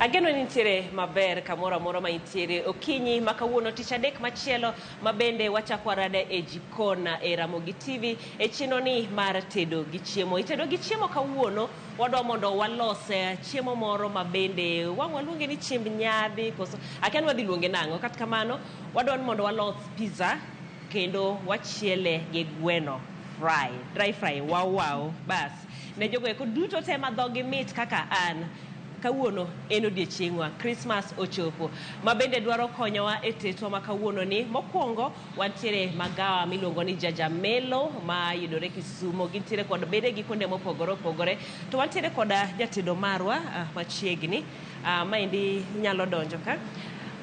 Ageno nitiere maber kamoro amora ma intiere okinyi ma kawuono tich adek machielo ma bende wachako rade e jikona e Ramogi TV e chino ni mar tedo gi chiemo. Itedo gi chiemo kawuono wadwa mondo walos chiemo moro ma bende waluonge ni chiemb nyadhi koso akia ni wadhi luonge nang'o. Kata kamano wadwa mondo walos pizza kendo wachiele gi gweno dry fry wow bas ne jogo eko duto te ma dhogi mit kaka an. Kawuono en odiochieng'wa, Christmas ochopo, ma bende dwaro konyowa e tetwa ma kawuono ni. Mokwongo wantiere magawa miluongo ni Jajamelo ma yudore Kisumo, gintiere kod bedegi kuonde mopogore opogore. To wantiere kod jatedo marwa machiegni, maendi nyalo donjo ka.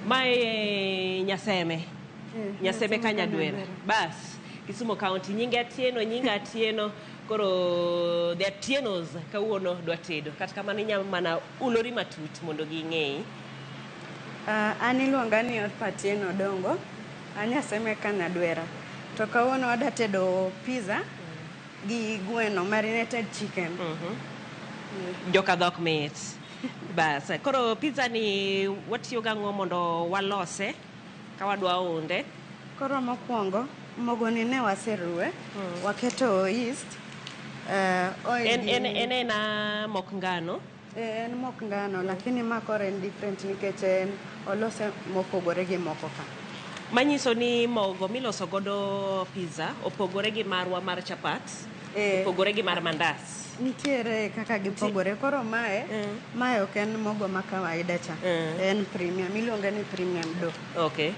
Mae Nyaseme ka Nyadwera. Bas, Kisumo County, nyinga Atieno. Koro the Atienos kawuono dwa tedo. Kata kamano inyalo mana ulori matut mondo ging'ei. An iluonga ni Atieno Dongo, Nyaseme ka Nyadwera. To kawuono wada tedo pizza gi gweno, marinated chicken. Joka dhok mit. Bas, koro pizza ni watiyo gang'o mondo walose ka wadwa unde. Koro mokwongo mogo ni ne waseruwe, waketo yeast. En mok ngano? En mok ngano, lakini makore en different nikech en olose mopogore gi moko ka. Manyiso ni mogo miloso godo pizza opogore gi marwa mar chapat, opogore gi mar mandas. Nitiere kaka gipogore. Koro mae ok en mogo ma kawaida cha. En premium, iluonge ni premium dough. Okay.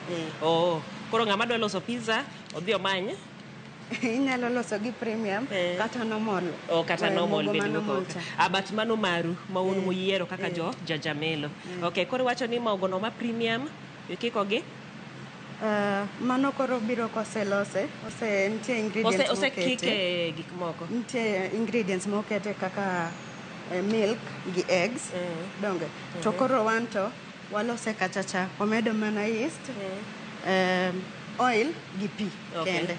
Koro ng'ama dwa loso pizza odhi omany? Inyalo loso gi premium kata normal. Kata normal bende but mano maru ma un muyiero kaka Jajamelo. Okay, koro wacho ni mogo no ma premium ikiko gi? Mano koro biro koselose, nitie ingredients osekike gik moko. Nitie ingredients mokete kaka milk gi eggs donge. To koro wanto walose kachacha, omedo mana yeast, oil gi pi kende.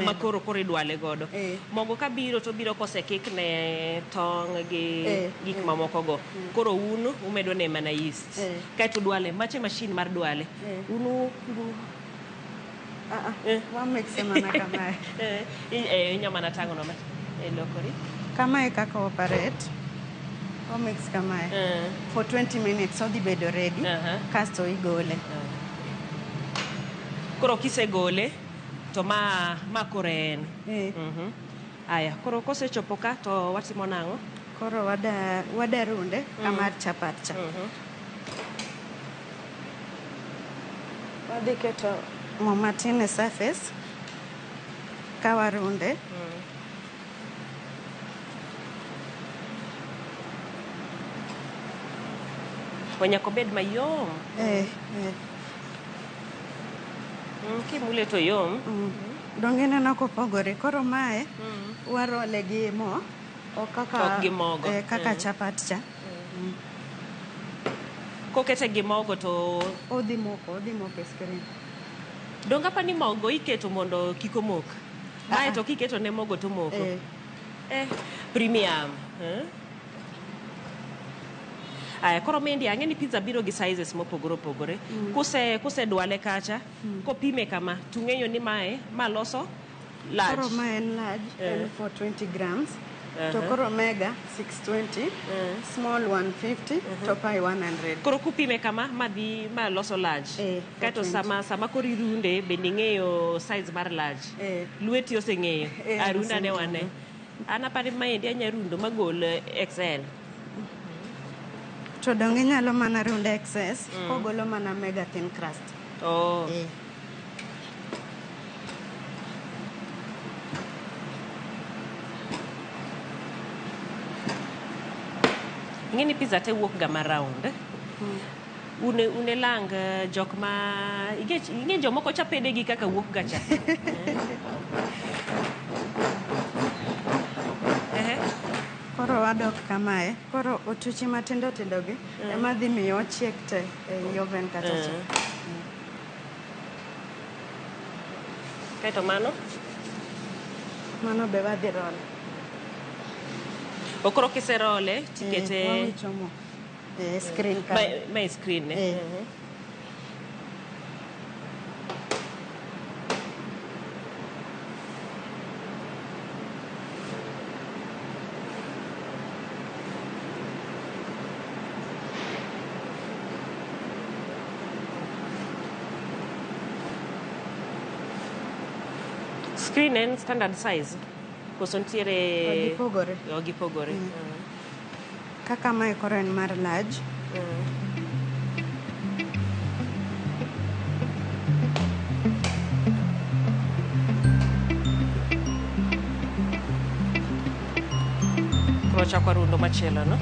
Ma koro idwale godo. Mogo kabiro to biro kosekik ne tong' gi gik mamoko go. Koro umedo ne mana yeast. Kaeto dwale, mache machine mar dwale. Wamixe mana kamae. Inya mana tang'o no lokori. Kamae kaka operate. Wamix kamae. For 20 minutes odhi bedo ready. Kasto igole. Koro kisegole to ma koro en. Aya, koro kosechopo ka to watimo nang'o? Koro wada runde kamar chapat cha. Wadhi keto mo matin e surface ka warunde. Nyaka bed mayom. Kimule to yom. Donge neno kopogore. Koro mae warole gi mo ok gi mogo. Kaka chapat cha. Kokete gi mogo to odhi moko e screen. Donga pa ni mogo iketo mondo kik omok. Mae to kiketo ne mogo to moko. Premium. Koro mendi ang'eni pizza biro gi sizes mopogore opogore. Kuse dwale kacha, kopime kama, tung'eyo ni ma loso large. Koro ma en large, en 420 grams. To koro mega 620, small 150, to pie 100. Koro kupime kama ma loso large. Kato sama kori runde bende ng'eyo size mar large. Lueti oseng'eyo. Arunda ne wane. Ana pari maendi anya rundo magol XL. To donge nyalo mana runde excess, kogolo mana mega thin crust. Ng'eni pizza te wuok ga ma round. Une lang jok ma ing'e jomoko chapede gi kaka wuok ga cha. Koro wadok kamae. Koro otuchi matindo gi ema dhi miyo ochiek te e oven kata cha. Kaeto mano be wadhi role. Okoro kiserole tikete screen ka. My screen ne. Screen and standard size. Koso ntiere gipogore. Kaka mae koro en mar large. Koro chako rundo machielo, no?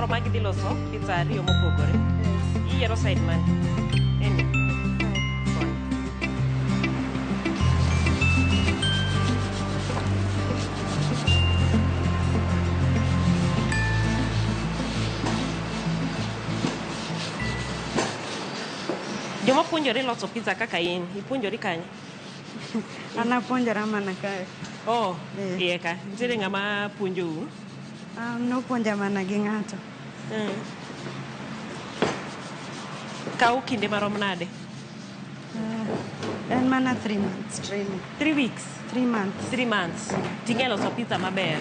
Magi di loso pizza ariyo mopogore. Iyiero side man. Eni. Joma puonjore loso pizza kaka in, ipuonjori kanye? Anapuonjora mana kae. Oh, iye ka. Nitiere ng'ama puonjou? Nopuonja mana gi ng'ato. Kaw kinde marom nade? En mana 3 months training. 3 weeks? 3 months. 3 months. Ting'e loso pizza maber?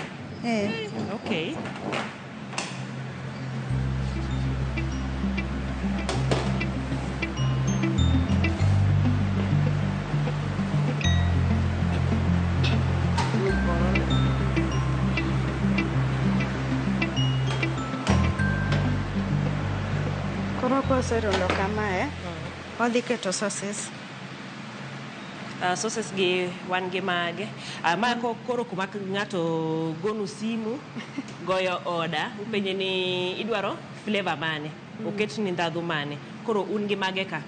Okay. Koro koserundo kamae, odhi keto sauces. Sauces gi wan gi mage. Ma koro kuma ng'ato gonu simu, goyo order, upenje ni idwaro flavor mane, oket ni ndhadhu mane. Koro un gi mage ka?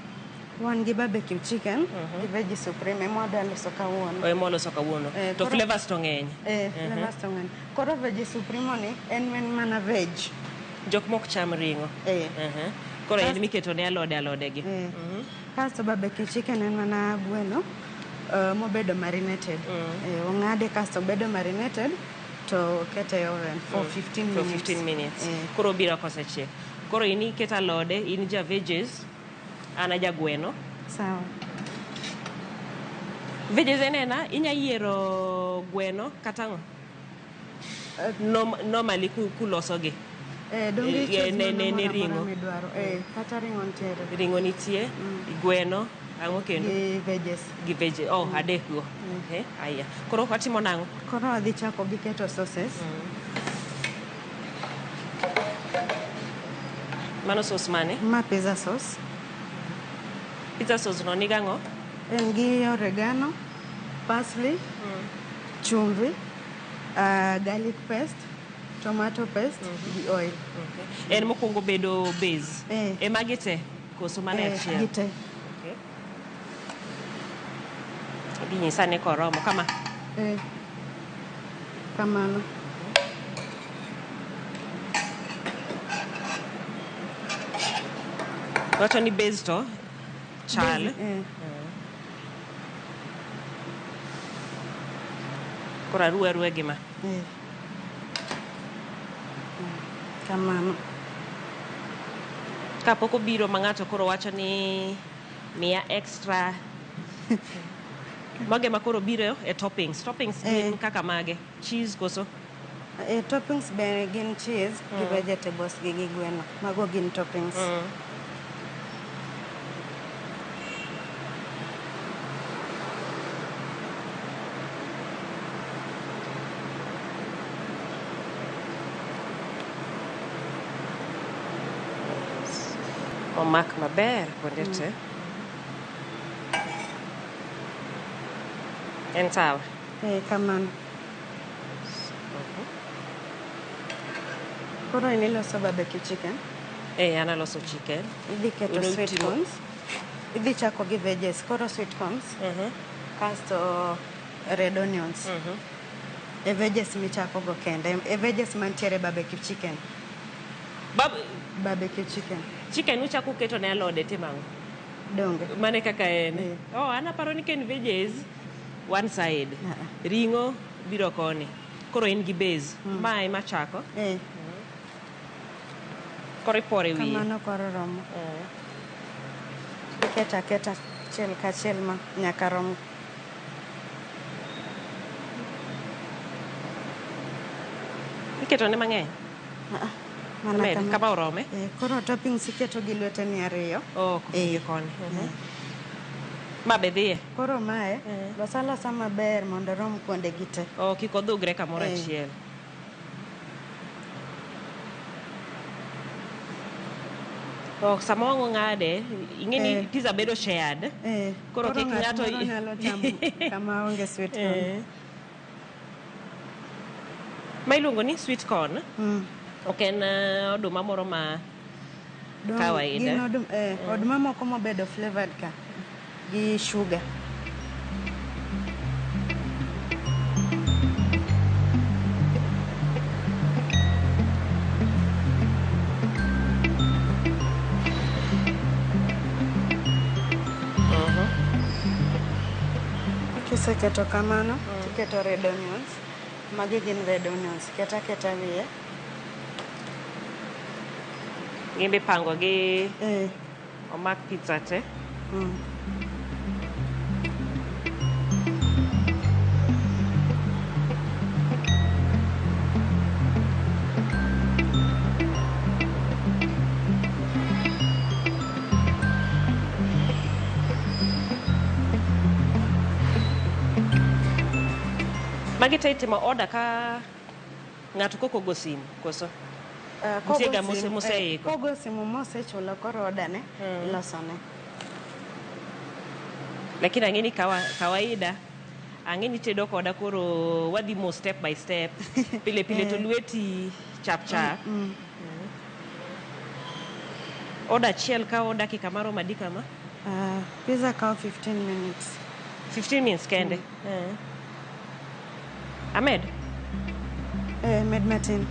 Wan gi barbecue chicken, gi veggie supreme, emwadwa loso kawuono. Emoloso kawuono. To flavors to ng'eny? Flavors to ng'eny. Koro veggie supreme ni en mana veg. Jok mok cham ring'o? Koro en miketo ne alode gi? Kasto barbecue chicken en mana gweno mobedo marinated. Ong'ade kasto bedo marinated to kete oven for 15 minutes. For 15 minutes. Koro biro kosechiek. Koro in iketo alode, in ja veggies, ana ja gweno. Sawa. Veggies enena, inya yiero gweno kata ng'o? Normally kuloso gi? Donge ne ringo. Kata ringo ntiere. Ringo nitie, gweno, ang'o kendo? Gi veggies. Gi veggies. Oh, adek go. Aya. Koro watimo nang'o? Koro adhi chako gi keto sauces. Mano sauce mane? Ma pizza sauce. Pizza sauce no niga ng'o? En gi oregano, parsley, chumvi, garlic paste, tomato paste, gi oil. En mokwongo bedo base? Ema gite? Koso mana achiel? Gite. Idhi nyisa ne koromo kama? Kamano. Wacho ni base to chal? Koro aruwe gima? Kamano. Kapok obiro ma ng'ato koro wacho ni miya extra. Mage ma koro biro e toppings. Toppings gin kaka mage? Cheese koso? Toppings be gin cheese gi vegetables gi gweno. Mago gin toppings. Omak maber kuonde te. En sawa? Kamano. Koro in iloso barbecue chicken? An aloso chicken. Idhi keto sweet corns. Idhi chako gi veggies. Koro sweet corns. Kasto red onions. e veggies michako go kende, e veggies mantiere barbecue chicken. Barbecue chicken. Chicken uchako keto ne alode timango. Donge. Mane kaka en. Oh, anaparo ni ken veggies one side. Ringo biro koni. Koro en gi base. Mae machako. Koro ipore wiye. Kamano koro romo. Iketa chiel ka chiel ma nyaka rom. Iketo ne mang'eny? Mana kama orome? Koro toppings iketo gi lweteni ariyo. Koni. Ma be dhiye? Koro mae losa maber mondo rom kuonde gite. Kik odhugre kamoro achiel. Sama wang'o ng'ade, ing'eni pizza bedo shared. Koro kik ng'ato nyalo chamo kama onge sweet corn. Ma iluongo ni sweet corn. Ok en oduma moro ma kawaida. Gin oduma moko mobedo flavored ka gi sugar. Kiseketo kamano, tiketo red onions. Magi gin red onions. Keta wiye. Gimbe pango gi omak pizza te. Magi te itimo order ka ng'ato koko go simu koso? Mtiega moseiko. Kogo simu mosechulo koro order ne ilosone. Lakini ang'eni kawaida ang'eni tedo koda koro wadhi mo step by step. Pile to lweti chap. Order chiel ka order dakika maro madika ma? Pizza kao 15 minutes. 15 minutes kende? Ahmed? Med matin.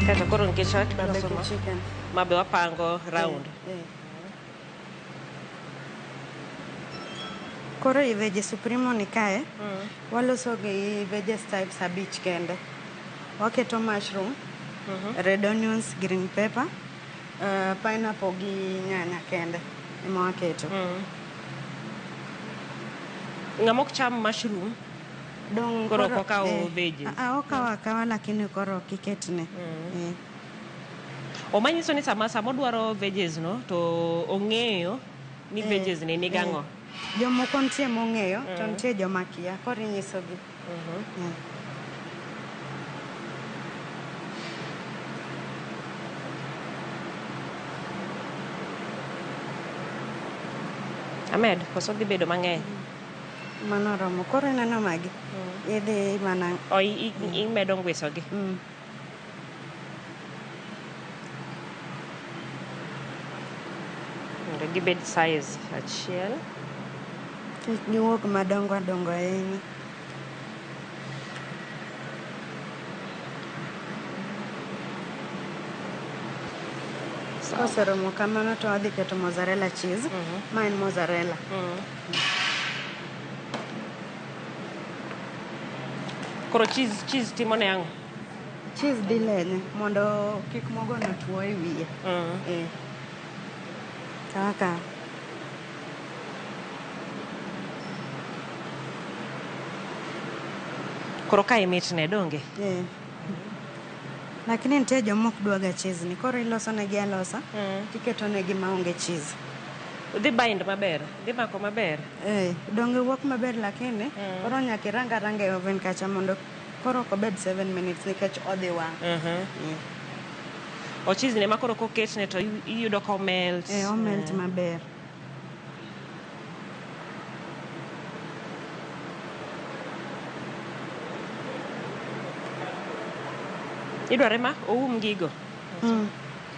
Kata koro nikech Barbecue chicken. Mabe wapango round. Koro i veggie supremo ni kae, waloso gi veggies types abich kende. Waketo mushroom, red onions, green pepper, pineapple gi nyanya kende. Ema waketo. Ng'amok cham mushroom? Dong koro kokao veggies. Okawa lakini koro kiketne. Omanyiso ni sama odwaro veggies no to ong'eyo ni veggies ne nigang'o. Jomoko nitie mong'eyo to nitie joma kia, koro inyisogi. Ahmed, koso dhi bedo mang'eny? Mano romo, koro ineno magi. Idhi mana... imedo ngwisogi? Mondo gibed size achiel. Kik giwuog madongo ahinya. Koseromo kamano to wadhi keto mozzarella cheese. Ma en mozzarella. Koro cheese timo ne ang'o? Cheese dilene mondo kik mogo no tuo e wiye. Kaka. Koro ka imitne donge? Lakini nitie jomok dwaga cheese ni. Koro ilosonegi alosa. Tiketo negi maonge cheese. Dhi bind maber? Dhi mako maber? Donge wuok maber lakini koro nyaka iranga e oven kacha mondo koro ok obed 7 minutes nikech odhi wang'. O cheese ne ma koro koketne to iyudo ka omelt. Omelt maber. Idware ma oum gigo.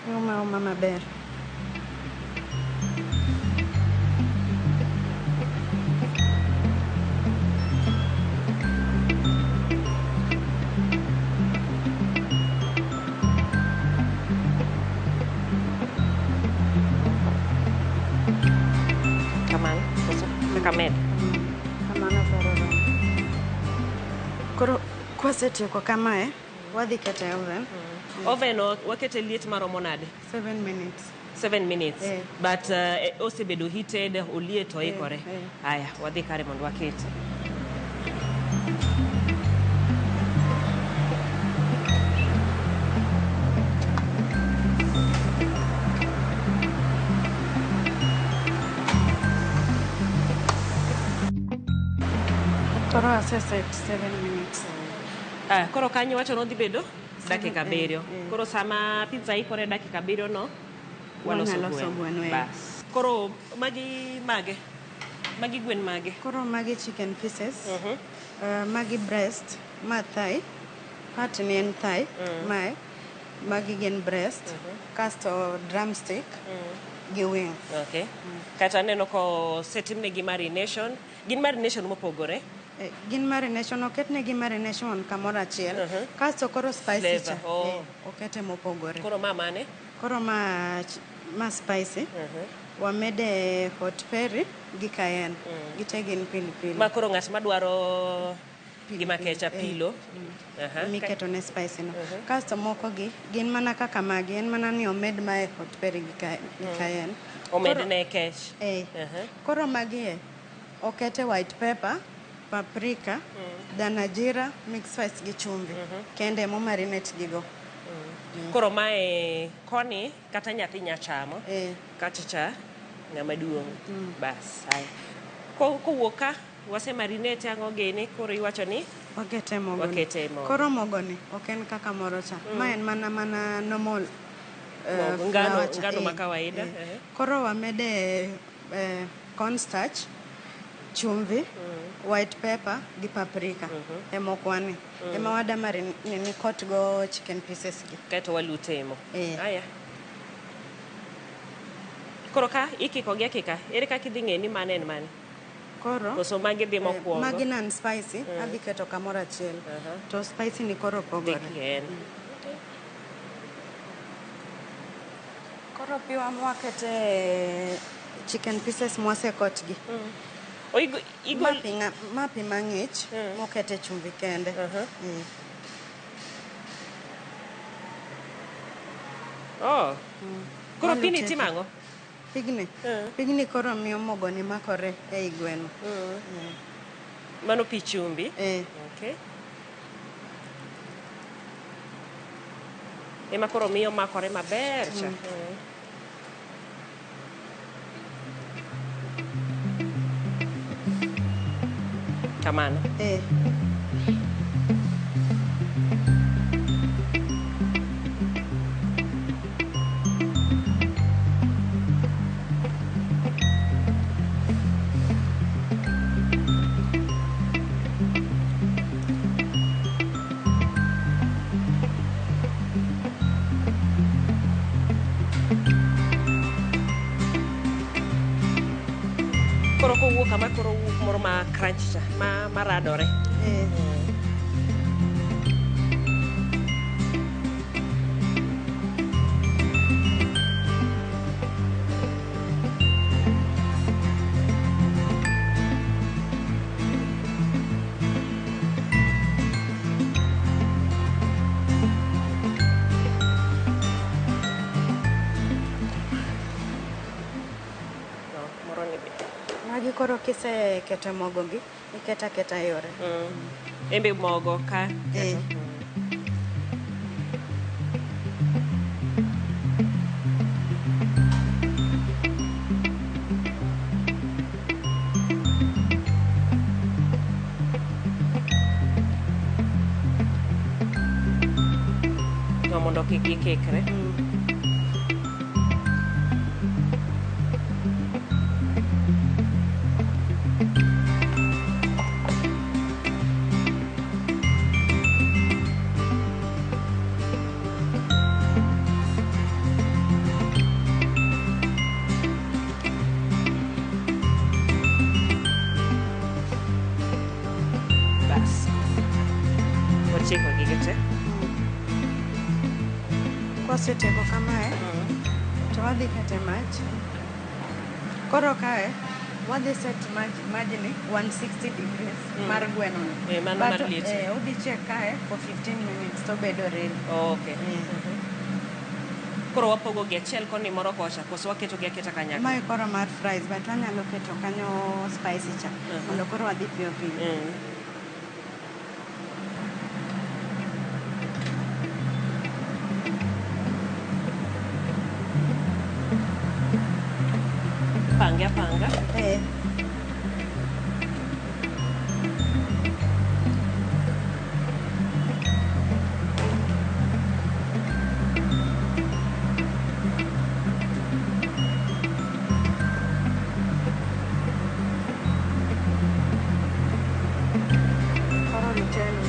Uma maber. Kamano, kaka med. Kamano paro rom. Koro kwasetieko kamae, wadhi kete oven. Oven wakete liet maromo nade? 7 minutes. 7 minutes. Eh. But osebedo heated, oliet oikore. Aya, wadhi kare mondo wakete. Koro aseset 7 minutes. Koro kanyo wacho nodhi bedo dakika 7. eh. Koro sama pizza ikore dakika 7 no, waloso Wanyaloso gweno, gweno. Bas. Koro magi mage? Magi gwen mage? Koro magi chicken pieces. Magi breast, ma thigh. Heart ni en thigh. Mae. Magi gin breast. Kasto drumstick. Gi wing. Okay. Kata neno ko setimnegi marination. Gin marination mopogore? Gin marination, oketnegi marination kamoro achiel. Kasto koro spicy cha. Okete mopogore. Koro ma mane? Koro ma spicy. Wamede hot peri gi cayenne. Gite gin pilipili. Ma koro ng'at madwaro gima kecha pilo. Miketo ne spicy no. Kasto moko gi gin mana kaka magi, en mana ni omed mae hot peri gi cayenne. Omed ne kech. Koro magi okete white pepper, paprika, dana jira, mix spice gi chumvi. Kende mo marinate gigo. Koro mae koni kata nyathi nyachamo. Kachacha ng'ama duong'. Bas, hai. Kowuok ka wase marinate ang'o gini, koro iwacho ni wakete mogo. Koro mogo ni ok en kaka moro cha. Ma en mana normal ngano ma kawaida. Koro wamede cornstarch, chumvi, white pepper gi paprika. Emokwani. Ema wada marinate kot go chicken pieces gi. Kaito walute mo. Aya. Koro ka ikiko gi akika, ere kaka idhi ng'e ni mane en mane? Koro koso magi dhi mokwongo. Magi nan spicy, adhi keto kamoro achiel. To spicy ni koro pogore. Koro piwa mwakete chicken pieces mwase kotgi. Ma pi mang'ich mokete chumvi kende. Koro pini timang'o? Pigni koro miyo mogo ni makore ei gweno. Mano pi chumbi? Okay. Ema koro miyo makore maber cha. Kamano. Koro kowuok kama koro wuok moro ma crunch cha, maradore. Magi koro kise keto mogo gi, iketa yore. Embe mogo ka. Mondo kik gikikre. Bas. Wachiko gige te. Kwaseteko kamae, to wadhi kete mach. Koro kae, wadhi set majni 160 degrees mar gweno ni. Mano mar liet. Udhi check kae for 15 minutes to bedo ready. Okay. Koro wapogo gi achiel koni moro kocha, koso waketo gi aketa kanyakla. Mae koro mar fries, but wanyalo keto kanyo spicy cha. Mondo koro wadhi piyo piyo. Panga. Koro litelo.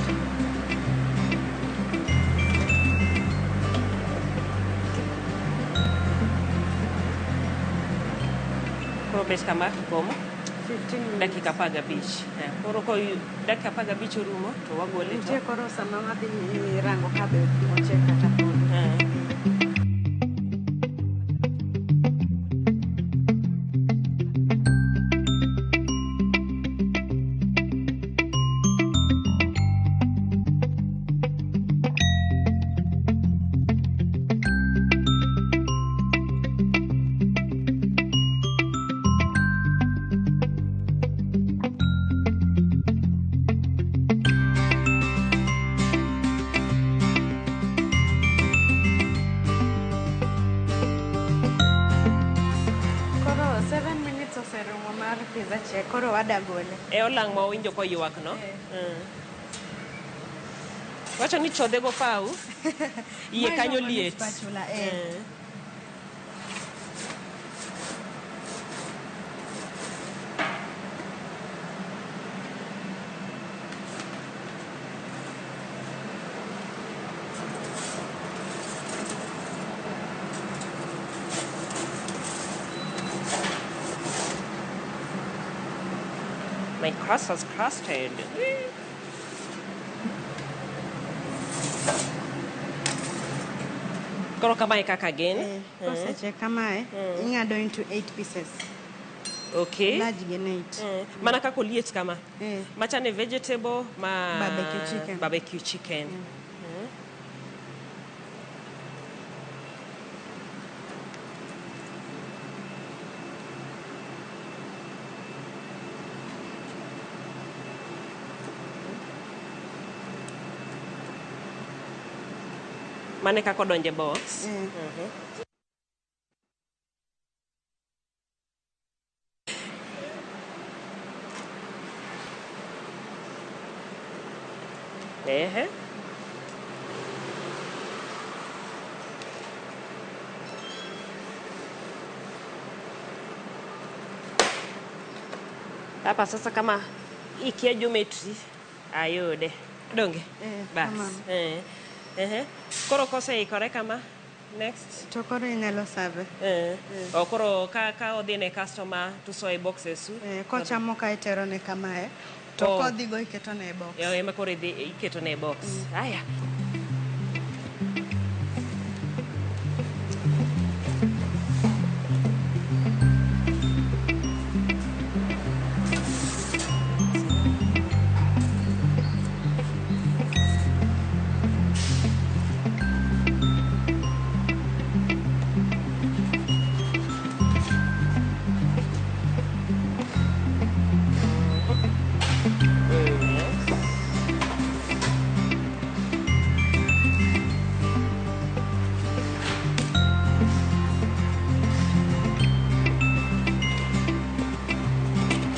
Koro bet kama komo 15 minutes. dakika 15. Koro ko dakika 15 orumo to wagole to. Nitie koro sama wadhi rango kabe ochiek kata pod. Pizza check, koro wada gole. Olang' ma winjo ko ywak no. Wacho ni chodhe go pau. Iye kanyo liet. Spatula, My crust was crusted. Koro kamae kaka gin. Koseche kamae, ing'ado into 8 pieces. Okay. Large gin 8. Mana kako liet kama. Machane vegetable, Barbecue chicken. Barbecue chicken. Mane kako donje box. Hapa sasa kama ikia geometry ayude. Donge? Bas. Koro kose ikore kama next to koro inyalo serve. Koro ka odhi ne customer to soy boxes kochamo ka itero ne kamae to kodhi go iketo ne box. Ema koro iketo ne box. Haya.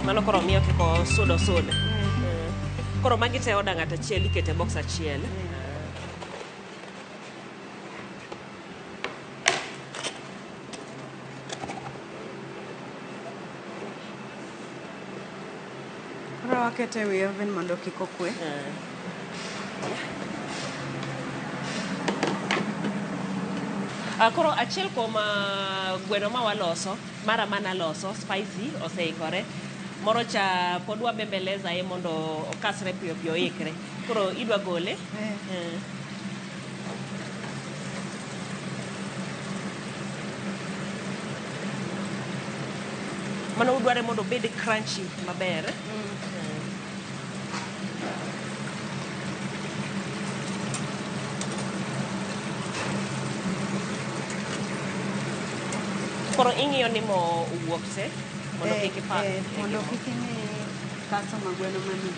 Mano koro miyo kiko sudo. Koro magi te oda ng'ata achiel ikete box achiel. Koro wakete wi oven mondo kik okwe. Koro achiel kuom gweno ma waloso, mara mana loso, spicy, oseikore. moro cha pod wabembeleza e mondo okasre piyo piyo ikre. Koro idwa gole. Mano udware mondo bed crunchy maber. Koro ing'iyo ni mo uwuok te mondo kik ipa. Mondo kik ing'i customer gweno mani.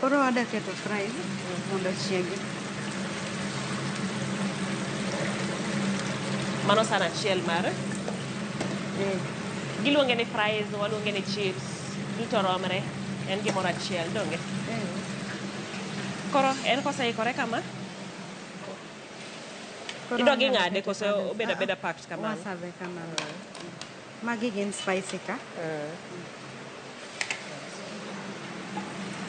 Koro ada keto fries mondo chiegi. Mano sana chiel mar. Giluonge ni fries, waluonge ni chips, duto romre. En gimoro achiel, donge? Koro en koseikore kama? Idwa gi ng'ade kose obeda beda packed kamano. Wasabe kamano. Magi gin spicy ka.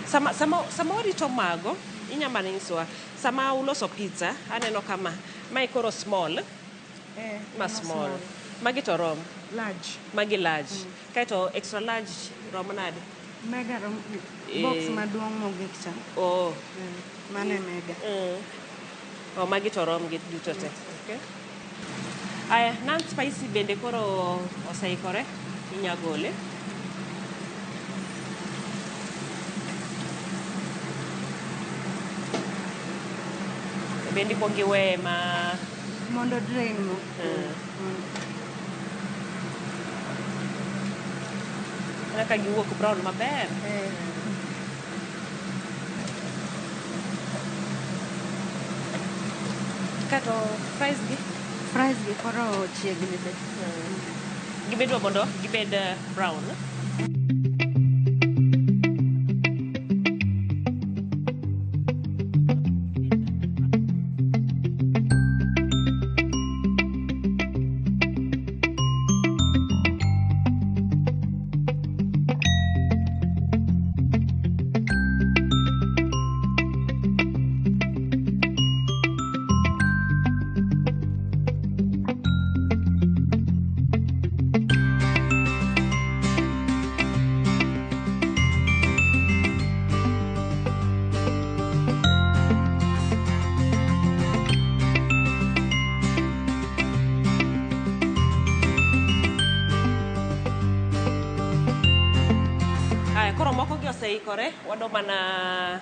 Sama warito mago, inyama nyisowa. Sama uloso pizza, aneno kama. Mae koro small. Ma small. Magi to rom. Large. Magi large. Kaito extra large rom nade? Mega rom. Box maduong' mogik cha. Oh. Mane mega. Oh, magi to rom gi duto te. Okay. Aya, nan spicy bende koro oseikore. Inya gole. Bendi kuongi we ma mondo drain mo. Naka giwuok brown maber. Kato fries gi koro chiegni be. Gibedwa mondo gibed brown. Koro moko gi oseikore, wado mana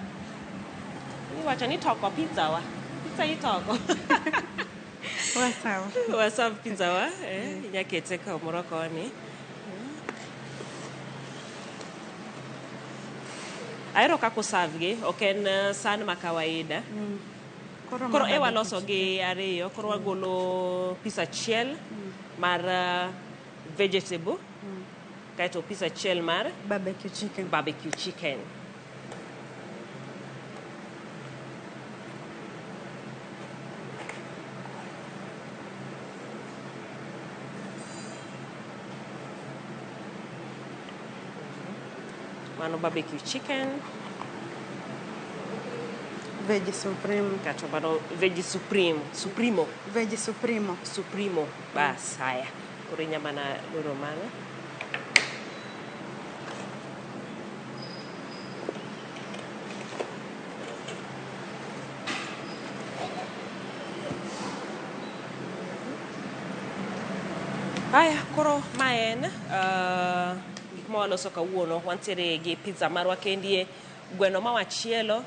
iwacho ni toko pizza wa. Pizza itoko. Wasav pizza wa, inya kete kamoro koni. Ahero kako serve gi, ok en san ma kawaida. Koro ewa loso gi ariyo, koro wagolo pizza achiel mar vegetable. Kaito pizza achiel mar barbecue chicken. Mano barbecue chicken. Veggie supreme. Kato mano veggie supremo. Veggie supremo. Bas, haya. Koro inyama na loro mano. Aya, koro maen gik ma waloso kawuono, wantiere gi pizza marwa kendie, gweno ma wachielo,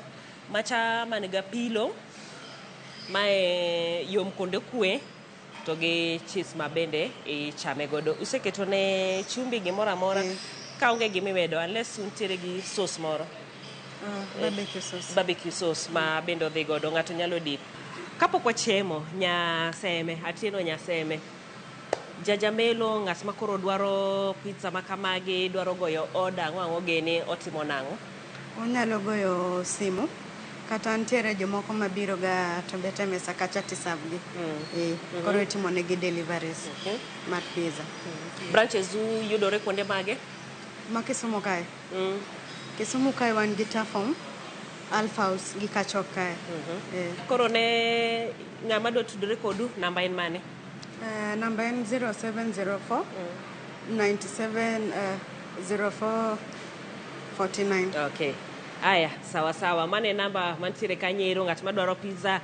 macha maniga pilo, mae yom konde kwe, to gi cheese ma bende ichame godo. Useketo ne chumbi gimoro amora, kaonge gimimedo, unless untiere gi sauce moro. Barbecue sauce ma bende odhi godo, ng'ato nyalo dip. Kapok wachiemo, atieno nyaseme. Jajamelo ng'at makoro dwaro pizza makamagi, dwaro goyo order, ang'o gene otimo nang'o? Onyalo goyo simu, kata ntiere jomoko mabiro ga to bete mesa kacha tisabgi. Koro itimo negi deliveries mar pizza. Branches yudore kuonde mage? Ma Kisumu kae. Kisumu kae wan gi Tafom, Alpha House gi Kachok kae. Koro ne ng'ama dwa tudore kodu, namba en mane? Namba en 0704 97 04 49. Okay. Aya, sawa sawa. Mane namba mantiere kanyiero ng'at madwaro pizza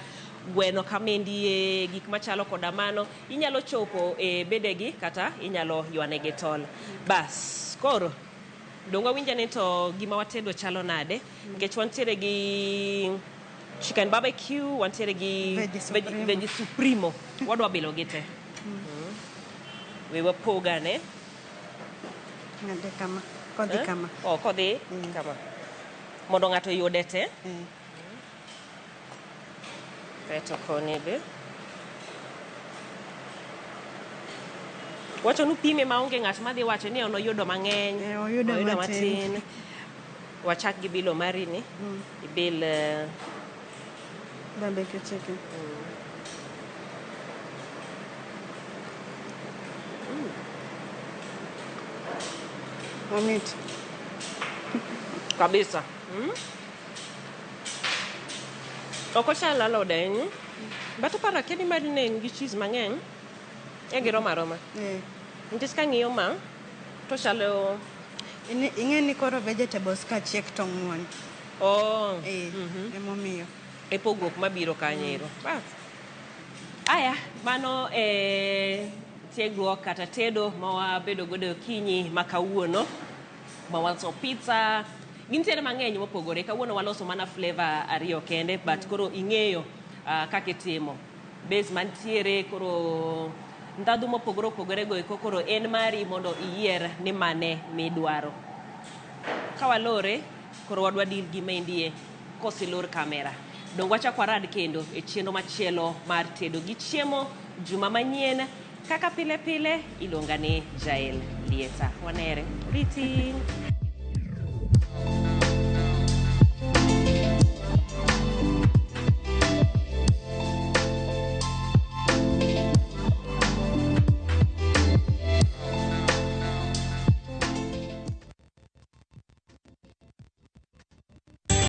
gweno kamendie gik machalo koda mano inyalo chopo e bedegi kata inyalo ywanegi tol. Bas, koro dongo winja ni to gima watedo chalo nade nikech wantiere gi chicken barbecue, wantiere gi veggie supremo. Wadwa bilo gite. We were pogane. Ngade kama. Kodhi kama. Oh, kodhi kama. Mondo ng'ato yude te. Peto koni be. Wacho nu pime maonge ng'at madhi wacho ni ono yudo mang'eny. Oyudo matin. Wachak gi bilo mari ni. Ibil barbecue chicken. Omit. Kabisa. Oko chala alode. Bato para kedi marine gi cheese mang'eny. Egiro maroma. Nikech ka ng'iyo ma to chalo ing'eni koro vegetables ka chiek to ng'won. Oh. Emomiyo. E pogruok mabiro kanyiero. Bas. Aya, mano tiegruok kata tedo ma wabedo godo okinyi ma kawuono. Ma waloso pizza. Gintiere mang'eny mopogore. Kawuono waloso mana flavor ariyo kende, but koro ing'eyo kaka itimo. Base mantiere koro ndadhu mopogore opogore go eko koro en mari mondo iyier ni mane midwaro. Kawalore koro wadwa dir gi mendie kosilor kamera. Dong wachak warad kendo e chenro machielo mar tedo gi chiemo juma manyien kaka pile pile iluonga ni Jael Lieta. Wanere. Riti.